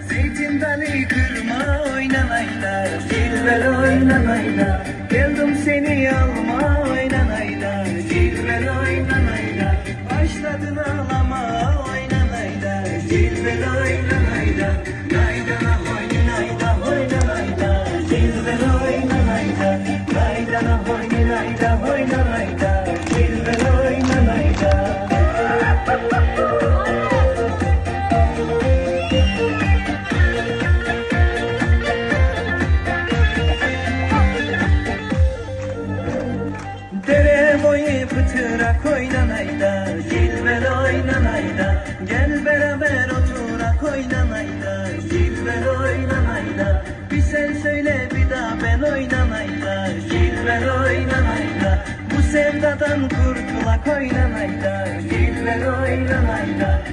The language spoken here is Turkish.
Zeytin dalı kırma oynanayla, cilvel oynanayla. Geldim seni alma oynanayla, cilvel oynanayla. Başladın ağlama oynanayla, cilvel oynanayla. Naydana oynanayla, oynanayla, cilvel oynanayla. Naydana oynanayla, oynanayla, cilvel oynanayla. Dere boyu pıtırak oynanayda, cilvel oynanayda. Gel beraber oturak oynanayda, cilvel oynanayda. Bir sen söyle bir daha ben oynanayda, cilvel oynanayda. Bu sevdadan kurtulak oynanayda, cilvel oynanayda.